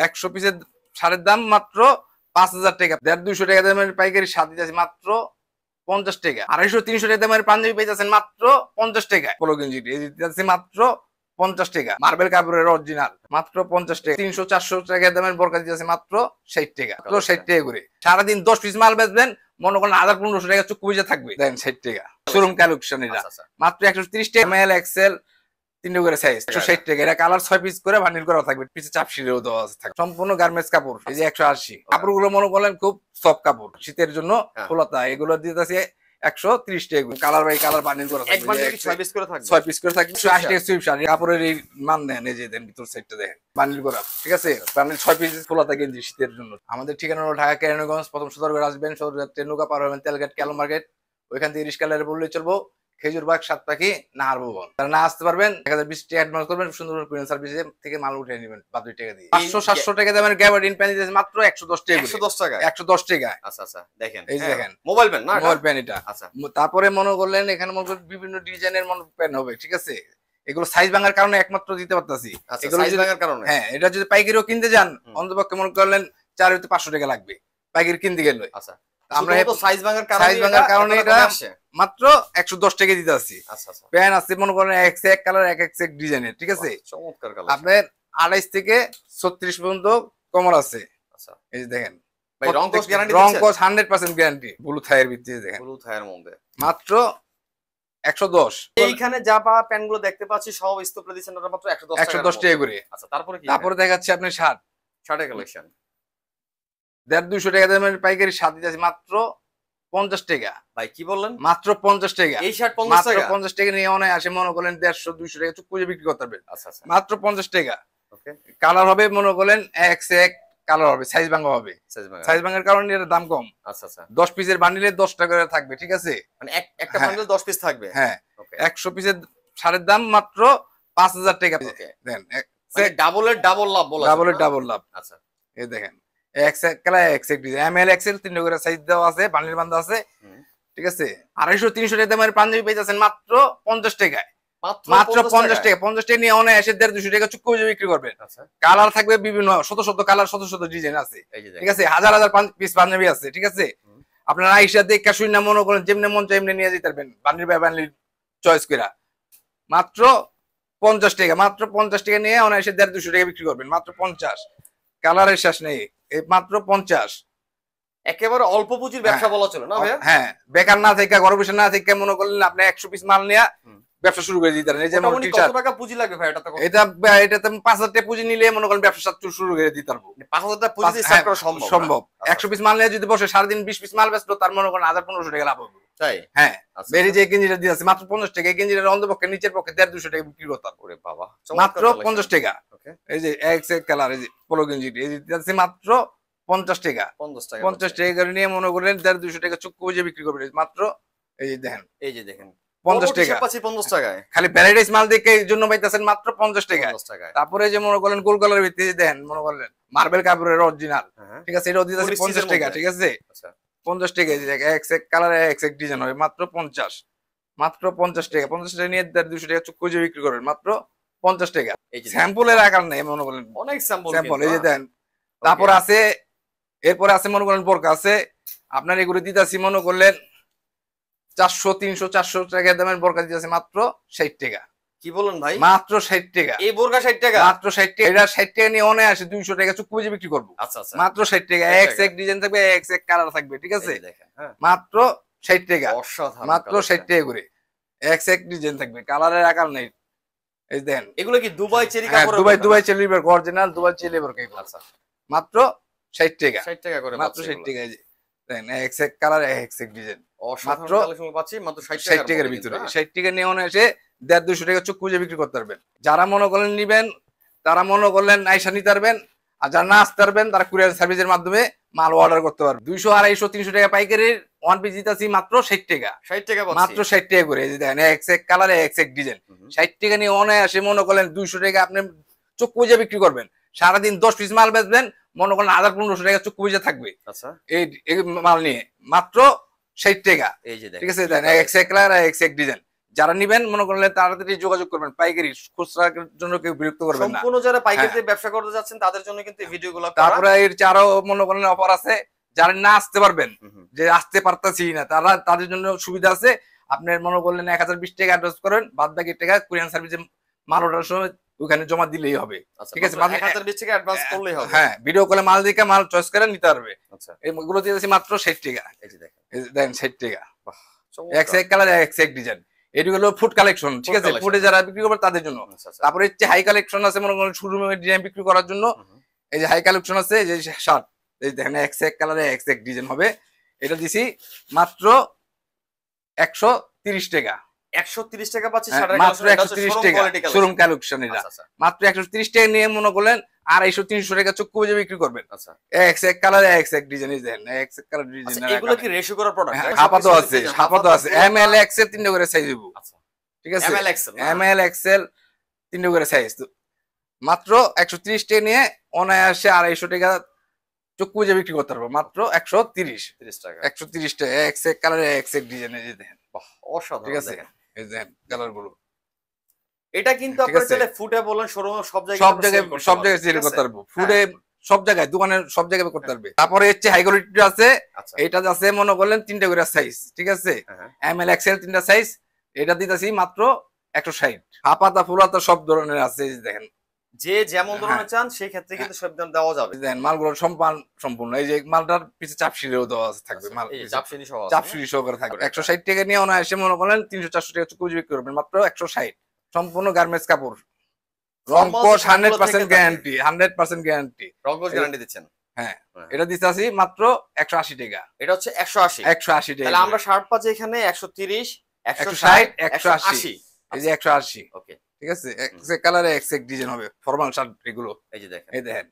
100 পিসের শাড়ির দাম মাত্র 5,000 টাকা। 150-200 টাকা দামের পাইকারি শাড়ি দিতেছি মাত্র 50 টাকা। 250-300 টাকা দামের পাঞ্জাবি পেয়েছেন মাত্র 50 টাকা। পোলো গেঞ্জি দিতেছি মাত্র 50 টাকা। মার্বেল কাপড়ের অরিজিনাল মাত্র 50 টাকা। 300-400 টাকা দামের বোরকা দিতেছি মাত্র 60 টাকা। 60 টাকা করে সারাদিন 10 পিস মাল বেচবেন, মনে করেন 1000-1500 টাকা চুক্তি বুঝে থাকবে, দেন 60 টাকা। শোরুম কালেকশন এটা মাত্র 130 টাকা। এমএল এক্সেল 3 করে সাইজ 160 টাকা। এটা কালার 6 পিস করে বান্ডিল করা থাকবে, পিছে চাপ সিঁড়িও দেওয়া থাকে। সম্পূর্ণ গার্মেন্টস কাপড়। এই যে 180 কাপড়গুলো মনে করেন খুব সফট কাপড়, শীতের জন্য খোলাতা। এগুলো দিতেছে 130 টাকা। কালার বাই কালার বান্ডিল করা থাকবে, 6 পিস করে থাকবে। 6 পিস করে থাকবে 180 টাকা। সুইপ শাড়ি কাপড়ের এই মান দেন, এই যে দেন ভিতর সাইডটা দেখেন বান্ডিল করা, ঠিক আছে। বান্ডিল 6 পিস খোলাতা গেঞ্জি শীতের জন্য। আমাদের ঠিকানা হলো ঢাকা কেরানীগঞ্জ, প্রথম সদরঘাট আসবেন, সদরঘাট নৌকা পার হবেন তেলঘাট ক্যালো মার্কেট, ওইখান থেকে রিস্কালারে বললেই চলবো। খেজুরবাগ, সাতপাখি, নাহার ভবন। তারা না আসতে পারবেন 1020 টাকা অ্যাডভান্স করবেন, সুন্দর কুরিয়ার সার্ভিস থেকে মাল উঠে নেবেন 2 টাকা দিয়ে। 500-700 টাকা দামের গ্যাবার্ডিন প্যান দিতেছে মাত্র 110 টাকা। 110 টাকা 110 টাকা। আচ্ছা আচ্ছা, দেখেন এই দেখেন মোবাইল প্যান না, মোবাইল প্যান এটা। আচ্ছা, তারপরে মনে করলেন এখানে মনে করেন বিভিন্ন ডিজাইনের মনে প্যান হবে, ঠিক আছে। এগুলো সাইজ ভাঙার কারণে একমাত্র দিতে পারতাছি। এগুলো সাইজ ভাঙার কারণে, হ্যাঁ, এটা যদি পাইকারিও কিনতে যান অন্তপক্ষে মনে করলেন 400-500 টাকা লাগবে পাইকারি কিনতে গেলে। আচ্ছা, আমরা তো সাইজ ভাঙার কারণে এটা মাত্র 110 টাকা দিতে আসছি। আচ্ছা আচ্ছা, প্যান আছে মনে করেন এক এক কালার এক এক ডিজাইনের, ঠিক আছে। চমৎকার কালার। আপনার 28 থেকে 36 পর্যন্ত কমর আছে। আচ্ছা, এই যে দেখেন ভাই, রং কস গ্যারান্টি দিচ্ছেন? রং কস 100% গ্যারান্টি। ব্লু থাইয়ের ভিতরে দেখেন, ব্লু থাইয়ের মধ্যে মাত্র 110। এইখানে যা প্যানগুলো দেখতে পাচ্ছি সব স্তূপে দিচ্ছেন মাত্র 110 টাকা করে। আচ্ছা, তারপরে দেখাচ্ছি আপনি শার্টের কালেকশন। 150-200 টাকা দামের পাইকারি শার্ট দিতেছি মাত্র 50 টাকা। ভাই কি বললেন? মাত্র 50 টাকা। এই শার্ট 50 টাকা? 50 টাকা নিয়ে অনেক আসে, মনে করেন 150-200 টাকা চুপ করে বিক্রি করতে পারবেন। আচ্ছা আচ্ছা, মাত্র 50 টাকা। ওকে, কালার হবে মনে করেন এক সে এক কালার হবে, সাইজ ভাঙা হবে। সাইজ ভাঙার কারণে এর দাম কম। আচ্ছা আচ্ছা, 10 পিসের বান্ডিলে 10 টাকা করে থাকবে, ঠিক আছে। মানে একটা বান্ডিলে 10 পিস থাকবে। হ্যাঁ, 100 পিসের শাড়ির দাম মাত্র 5000 টাকা। দেন ডাবলের ডাবল লাভ বলা, ডাবলের ডাবল লাভ। আচ্ছা, এই দেখেন এমএল এক্সেল 3 করে সাইজ দেওয়া আছে, বান্ডিল বান্ধা আছে, ঠিক আছে। 250-300 টাকা দামের পাঞ্জাবি পেয়েছেন মাত্র 50 টাকায়। মাত্র 50 টাকা। 50 টাকা নিয়ে অনেক এসে 150-200 টাকা চুক্তি করে বিক্রি করবেন। কালার থাকবে বিভিন্ন, শত শত কালার, শত শত ডিজাইন আছে, ঠিক আছে। হাজার হাজার পিস পাঞ্জাবি আছে, ঠিক আছে। আপনারা আইসা দেখে শুই না, মনে করেন যেমনি মন চাই এমনি নিয়ে যেতে পারবেন, বান্ডিল বাই বান্ডিল চয়েস করে। মাত্র 50 টাকা। মাত্র 50 টাকা নিয়ে অনেক এসে 150-200 টাকা বিক্রি করবেন, মাত্র 50। কালারের শেষ নেই, মাত্র 50। একেবারে অল্প পুঁজির ব্যবসা বলা চলে না ভাই? হ্যাঁ, বেকার না থেকে, ঘরে বসে না থেকে মনে করলেন আপনি 100 পিস মাল নিয়ে ব্যবসা শুরু করে দিতে পারেন। এই যে কত টাকা পুঁজি লাগবে ভাই? এটাতে 5000 টাকা পুঁজি নিলে মনে করেন ব্যবসা শুরু করে দিতে পারবো। 5000 টাকা পুঁজি দিয়ে স্টার্ট করা সম্ভব। 100 পিস মাল নিয়ে যদি বসে সারাদিন 20 পিস মাল বেচলো, তার মনে করেন 1000-1500 টাকা লাভ হবে। তাই? হ্যাঁ, বেরি যে গেঞ্জিটা দিয়ে আছে মাত্র 50 টাকা। এই গেঞ্জিটার অন্তপক্ষে নিচের পক্ষে 150-200 টাকা বিক্রি করতে পারবো। ওরে বাবা, মাত্র 50 টাকা। এই যে এক কালার, এই যে পোলো গেঞ্জি, এই যে দিতেছি মাত্র 50 টাকা। 50 টাকা করে নিয়ে মনে করেন 150-200 টাকা চুক্তি বুঝে বিক্রি করবেন। মাত্র এই যে দেখেন, এই যে দেখেন 50 টাকা। 50 টাকায় খালি ভ্যারাইটিস মাল দেখে এই জন্য পাইতেছেন মাত্র 50 টাকা। তারপরে যে মনে করেন গোল কালারের ভিতরে দেখেন, মনে করেন মার্বেল কাপড়ের অরিজিনাল, ঠিক আছে। এটা দিতেছি 50 টাকা, ঠিক আছে। 50 টাকা। এই যে এক এক কালার এক এক ডিজাইন হবে, মাত্র 50। মাত্র 50 টাকা। 50 টাকা নিয়ে 150-200 টাকা চুক্তি বুঝে বিক্রি করবেন, মাত্র 50 টাকা। স্যাম্পলের আকার নেই, মনে করেন অনেক স্যাম্পল। এই যে দেন, তারপর আছে, এরপরে আছে মনে করেন বোরকা আছে। আপনার এগুলো দিতেছি মনে করলেন 400-300-400 টাকা দামের বোরকা দিতেছে মাত্র 60 টাকা। কি বলেন ভাই? মাত্র 60 টাকা। এই বোরকা 60 টাকা? মাত্র 60 টাকা। এটা 60 টাকা নিয়ে অনেক আসে 200 টাকা চুক্তি বুঝে বিক্রি করবো। আচ্ছা আচ্ছা, মাত্র 60 টাকা। এক এক ডিজাইন থাকবে, এক এক কালার থাকবে, ঠিক আছে। মাত্র 60 টাকা। মাত্র 60 টাকা করে এক এক ডিজাইন থাকবে, কালারের আকার নেই। এই দেখেন, এগুলো কি দুবাই চেরি কাপড়? Dubai cherry original Dubai cherry বোরকা। আচ্ছা, মাত্র 60 টাকা। 60 টাকা করে, মাত্র 60 টাকা। এই যে দেখেন, এক এক কালার এক এক ডিজাইন, মাত্র পাচ্ছি মাত্র 60 টাকার ভিতরে। 60 টাকা নিয়ে অনেক এসে 150-200 টাকা চুক্তি বুঝে বিক্রি করতে পারবেন। যারা মনে করলেন নিবেন, তারা মনে করলেন আইসা নিতে পারবেন। আর যারা না আসতে পারবেন, তারা কুরিয়ার সার্ভিসের মাধ্যমে মাল অর্ডার করতে পারবেন। 200, 250, 300 টাকা পাইকারির ওয়ান পিস দিতেছি মাত্র 60 টাকা। 60 টাকা, মাত্র 60 টাকা করে। এই যে দেখেন, এক এক কালার এক এক ডিজাইন। 60 টাকা নিয়ে অনেক আসে মনে করলেন 200 টাকা আপনি চুক্তি বুঝে বিক্রি করবেন। সারাদিন 10 পিস মাল বেচবেন, মনে করেন 1000-1500 টাকা চুক্তি বুঝে থাকবে। আচ্ছা, এই মাল নিয়ে মাত্র 60 টাকা। এই যে ঠিক আছে, এক এক কালার এক এক ডিজাইন। যারা নিবেন মনে করলে তাড়াতাড়ি যোগাযোগ করবেন, পাইকারি খুচরার জন্য কেউ বিরক্ত করবেন না। সম্পূর্ণ যারা পাইকারিতে ব্যবসা করতে যাচ্ছেন তাদের জন্য কিন্তু এই ভিডিওগুলো করা। তারপরে এর আরো মনে করেন অফার আছে, যারা না আসতে পারবেন, যে আসতে পারতাছি না, তাদের জন্য সুবিধা আছে। আপনি মনে করলেন 1020 টাকা অ্যাডভান্স করেন, বাদ বাকি টাকা কুরিয়ার সার্ভিসে মাল অর্ডার সময় ওখানে জমা দিলেই হবে। ঠিক আছে, 1020 টাকা অ্যাডভান্স করলেই হবে। হ্যাঁ, ভিডিও কলে মাল দেখে মাল চয়েস করে নিতে পারবে। আচ্ছা, এগুলো দিয়েছি মাত্র 60 টাকা। এই যে দেখেন, এই যে দেখেন 60 টাকা, বাহ, এক্স এক কালার এক্স এক ডিজাইন। এটি হলো ফুড কালেকশন, ঠিক আছে, ফুডে যারা বিক্রি করবে তাদের জন্য। তারপরে হচ্ছে হাই কালেকশন আছে, মনে করেন শোরুমে ডিজাইন বিক্রি করার জন্য। এই যে হাই কালেকশন আছে, এই যে শার্ট, এই দেখেন এক্স এক কালারে এক্স এক ডিজাইন হবে। এটা দিছি মাত্র 130 টাকা। 130 টাকা পাচ্ছি, মাত্র 130 টাকা শোরুম কালেকশন। এটা মাত্র 130 টাকা নিয়ে মনে করলেন 250-300 টাকা চক্ষু বুঝে বিক্রি করবেন। আচ্ছা, এক্স এক কালারে এক্স এক ডিজাইন, দেখেন এক্স এক কালার ডিজাইন। এগুলো কি রেশিও করা প্রোডাক্ট? হাফাতো আছে, হাফাতো আছে, এম এল এক্সেল 3টা করে সাইজ হইব। আচ্ছা, ঠিক আছে, এম এল এক্সেল 3টা করে সাইজ। মাত্র 130 টাকা নিয়ে অনায়াসে 250 টাকা চক্ষু বুঝে বিক্রি করতে পারবো। মাত্র 130 টাকা, 130 টাকা এক্স এক কালারে এক্স এক ডিজাইন। এই যে দেখেন, বাহ, অসাধারণ। ঠিক আছে, এই দেখেন কালার গুলো। এটা কিন্তু আপনারা চাইলে ফুটে বলেন শোরুম সব জায়গায় সেল করতে পারবো। ফুডে সব জায়গায়, দোকানের সব জায়গায় করতে পারবে। তারপরে হচ্ছে হাই কোয়ালিটি আছে, এটা আছে মনে করলেন 3টা করে সাইজ। ঠিক আছে, এম এল এক্সেল 3টা সাইজ। এটা দিতেছি মাত্র 160। হাফাতা ফুলাতা সব ধরনের আছে, দেখেন যে যেমন ধরনের চান সেই ক্ষেত্রে কিন্তু সব দাম দেওয়া যাবে। দেখেন মালগুলো সম্পূর্ণ, এই যে মালটার পিছে চাপশিরেও দেওয়া থাকবে, মাল চাপশিরি সহকারে থাকবে। 160 টাকা নিয়ে অনায়াসে মনে করলেন 300-400 টাকা চুক্তি বিক্রি করবেন। মাত্র 160, সম্পূর্ণ গার্মেন্টস কাপড়, রংকশ 100% গ্যারান্টি, 100% গ্যারান্টি, রংকশ গ্যারান্টি দিচ্ছেন। হ্যাঁ, এটা দিতেছি মাত্র 180 টাকা। এটা হচ্ছে 180 টাকা। তাহলে আমরা শার্ট পাচ্ছি এখানে 130, 160, 180। এই যে 180। ওকে, ঠিক আছে, এক্স এক কালারে এক্স এক ডিজাইন হবে, ফরমাল শার্ট এগুলো। এই যে দেখেন, এই দেখেন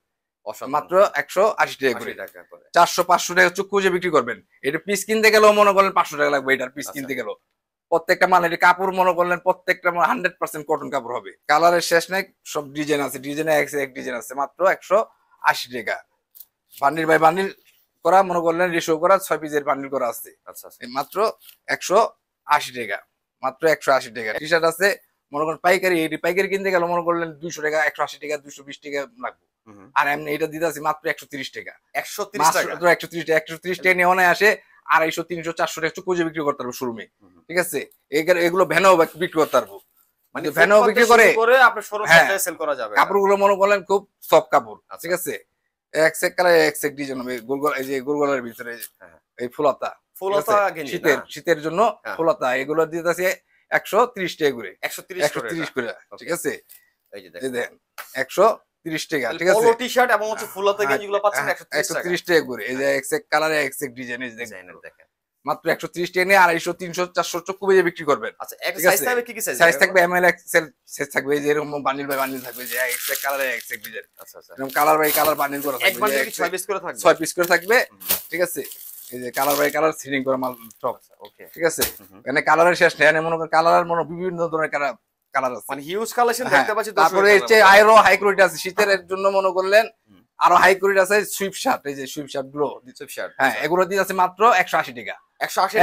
মাত্র 180 টাকা করে। 400-500 টাকা চুক্তি বুঝে বিক্রি করবেন। এটা পিস কিনতে গেলেও মনে করলেন 500 টাকা লাগবে। এটার পিস কিনতে গেলেও প্রত্যেকটা মাল, এটা কাপড় মনে করলেন প্রত্যেকটা 100% কটন কাপড় হবে। কালারের শেষ নাই, সব ডিজাইন আছে, ডিজাইনে এক ডিজাইন আছে। মাত্র 180 টাকা। বান্ডিল বাই বান্ডিল করা, মনে করলেন রেশিও করা, 6 পিসের বান্ডিল করা আছে। আচ্ছা, মাত্র 180 টাকা, মাত্র 180 টাকা। টি শার্ট আছে মনে করেন পাইকারি, এই পাইকারি কিনতে গেলে মনে করলেন 200 টাকা, 180 টাকা, 220 টাকা লাগবে। আর এমনি এটা দিতে আছে মাত্র 130 টাকা। 130 টাকা, 130 টাকা নিয়ে অনায় আসে 250, 300, 400 টাকা চুক্তি বিক্রি করতে পারবো শোরুমে। ঠিক আছে, এগুলো ভ্যানও বিক্রি করতে পারবো, মানে ভ্যানও বিক্রি করে আপনার শোরুম থেকে সেল করা যাবে। কাপড়গুলো মনে করলেন খুব সফট কাপড়। ঠিক আছে, এক্স এক কালার এক্স এক ডিজাইন হবে। এই যে গোলগলার ভিতরে এই ফুলাতা, শীতের জন্য ফুলাতা, এগুলো দিতে আছে 130 টাকা করে। 130 করে। ঠিক আছে, এই যে দেখেন 130 টাকা। ঠিক আছে, পোলো টি-শার্ট এবং হচ্ছে ফুলাতা গেঞ্জিগুলো পাচ্ছেন 130 টাকা করে। এই যে এক্স এক কালারে এক্স এক ডিজাইন, এই দেখেন মাত্র 130 টাকা নিয়ে 250, 300, 400 চক্ষু বেজে বিক্রি করবেন। আচ্ছা, এক সাইজ থাকবে, কি কি সাইজ থাকবে? এম এল এক্সেল সাইজ থাকবে, এই যে এরকম বান্ডিল বাই বান্ডিল থাকবে, যে এক্স এক কালারে এক্স এক ডিজাইন। আচ্ছা, এরকম কালার বাই কালার বান্ডিল করা থাকবে, এক বান্ডিল 6 পিস করে থাকবে, 6 পিস করে থাকবে। ঠিক আছে, এই যে কালার বাই কালার সিলিং করা মাল সব। ওকে, ঠিক আছে, মানে কালারের শেষ নেই, মনে করেন কালার বিভিন্ন ধরনের কালার আছে, মানে হিউজ কালেকশন দেখতে পাচ্ছি। তারপরে হচ্ছে আরো হাই কোয়ালিটি আছে, শীতের জন্য মনে করলেন আরো হাই কোয়ালিটি আছে। সুইপ শার্ট, এই যে সুইপ শার্ট গুলো, সুইপ শার্ট, হ্যাঁ, এগুলো দিয়ে আছে মাত্র 180 টাকা। 180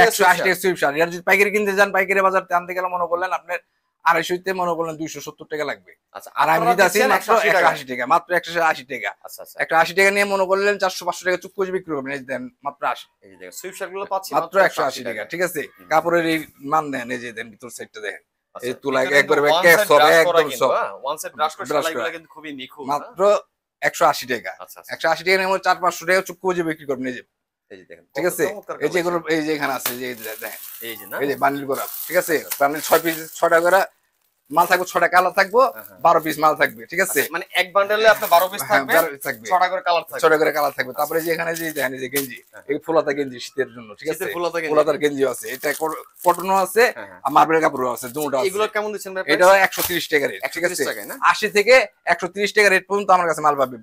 টাকা সুইপ শার্ট। এর যদি পাইকারি কিনতে যান, পাইকারি বাজার আনতে গেলে মনে করলেন আপনার 250 তে মনে করলেন 270 টাকা লাগবে। আচ্ছা, আর আমি দিতে আছি মাত্র 180 টাকা, মাত্র 180 টাকা। আচ্ছা, 180 টাকা নিয়ে মনে করলেন 400-500 টাকা চুক্তি করে বিক্রি করবেন। এই দেন মাত্র 80। এই যে দেখেন সুইপ শার্ট গুলো পাচ্ছি মাত্র 180 টাকা। ঠিক আছে, কাপড়ের এই মান দেন, এই যে দেন ভিতর সাইডটা দেখেন, এই তুলা একবারে ক্যাপ সব একদম সব ওয়ান সাইড ব্রাশ করে সেলাইগুলো কিন্তু খুবই নিখুঁত। মাত্র 180 টাকা। 180 টাকা নিয়ে 400-500 টাকা চুক্তি করে বিক্রি করবেন। এই যে দেখেন, ঠিক আছে, এই যে এগুলো, এই যে এখানে আছে, যে দেখেন, এই যে না, এই যে বান্ডিল করা। ঠিক আছে, বান্ডিল 6 পিস, 6টা করে মাল থাকবে, 6টা কালার থাকবে, 12 পিস মাল থাকবে। ঠিক আছে, মানে এক বান্ডেলে আপনার 12 পিস থাকবে, 6টা করে কালার থাকবে, 6টা করে কালার থাকবে। তারপরে যে এখানে যে দেখেন, এই যে গেঞ্জি, এই ফুলাতা গেঞ্জি শীতের জন্য। ঠিক আছে, ফুলাতার গেঞ্জি আছে, এটা কটনও আছে আর মার্বেল কাপড়ও আছে, দুটোটা আছে। এগুলো কেমন দিচ্ছেন ভাই? এটা 130 টাকা রেট। ঠিক আছে, 80 থেকে 130 টাকা রেট পর্যন্ত আমার কাছে মাল পাবে।